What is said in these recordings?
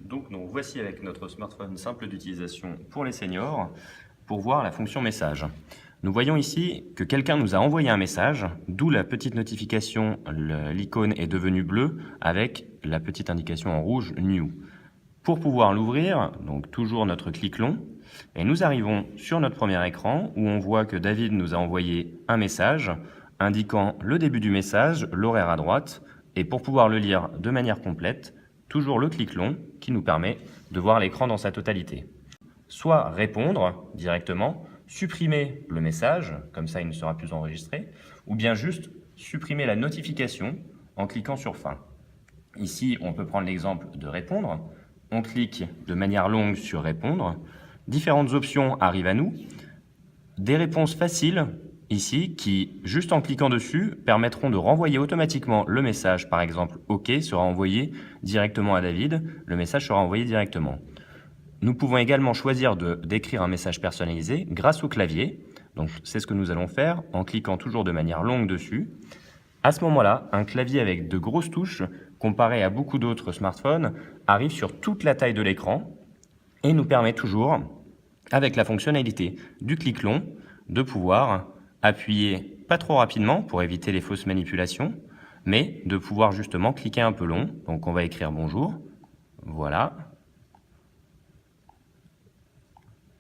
Donc nous voici avec notre smartphone simple d'utilisation pour les seniors pour voir la fonction message. Nous voyons ici que quelqu'un nous a envoyé un message, d'où la petite notification, l'icône est devenue bleue avec la petite indication en rouge New. Pour pouvoir l'ouvrir, donc toujours notre clic long, et nous arrivons sur notre premier écran où on voit que David nous a envoyé un message indiquant le début du message, l'horaire à droite, et pour pouvoir le lire de manière complète, toujours le clic long qui nous permet de voir l'écran dans sa totalité. Soit répondre directement, supprimer le message, comme ça il ne sera plus enregistré, ou bien juste supprimer la notification en cliquant sur fin. Ici, on peut prendre l'exemple de répondre. On clique de manière longue sur répondre. Différentes options arrivent à nous. Des réponses faciles ici qui, juste en cliquant dessus, permettront de renvoyer automatiquement le message. Par exemple, OK sera envoyé directement à David. Le message sera envoyé directement. Nous pouvons également choisir d'écrire un message personnalisé grâce au clavier. Donc, c'est ce que nous allons faire en cliquant toujours de manière longue dessus. À ce moment-là, un clavier avec de grosses touches, comparé à beaucoup d'autres smartphones, arrive sur toute la taille de l'écran et nous permet toujours, avec la fonctionnalité du clic long, de pouvoir appuyer pas trop rapidement pour éviter les fausses manipulations, mais de pouvoir justement cliquer un peu long. Donc on va écrire bonjour, voilà,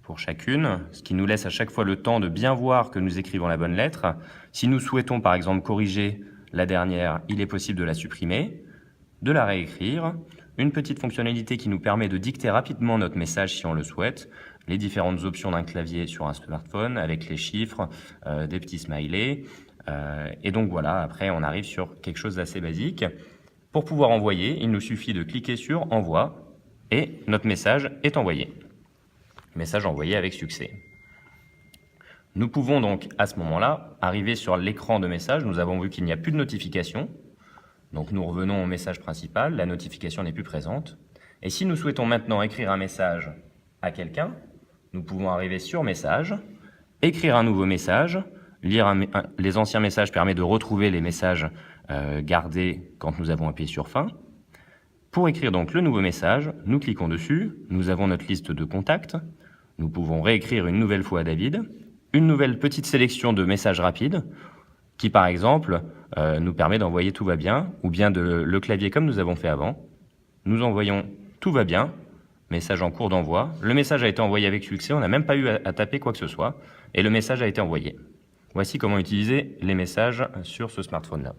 pour chacune, ce qui nous laisse à chaque fois le temps de bien voir que nous écrivons la bonne lettre. Si nous souhaitons par exemple corriger la dernière, il est possible de la supprimer, de la réécrire, une petite fonctionnalité qui nous permet de dicter rapidement notre message si on le souhaite, les différentes options d'un clavier sur un smartphone avec les chiffres, des petits smileys, et donc voilà, après on arrive sur quelque chose d'assez basique. Pour pouvoir envoyer, il nous suffit de cliquer sur Envoi et notre message est envoyé. Message envoyé avec succès. Nous pouvons donc à ce moment-là arriver sur l'écran de message. Nous avons vu qu'il n'y a plus de notification. Donc nous revenons au message principal, la notification n'est plus présente. Et si nous souhaitons maintenant écrire un message à quelqu'un, nous pouvons arriver sur Message, écrire un nouveau message, lire les anciens messages permet de retrouver les messages gardés quand nous avons appuyé sur Fin. Pour écrire donc le nouveau message, nous cliquons dessus, nous avons notre liste de contacts, nous pouvons réécrire une nouvelle fois à David, une nouvelle petite sélection de messages rapides, qui par exemple nous permet d'envoyer tout va bien, ou bien le clavier comme nous avons fait avant. Nous envoyons tout va bien, message en cours d'envoi. Le message a été envoyé avec succès, on n'a même pas eu à taper quoi que ce soit, et le message a été envoyé. Voici comment utiliser les messages sur ce smartphone-là.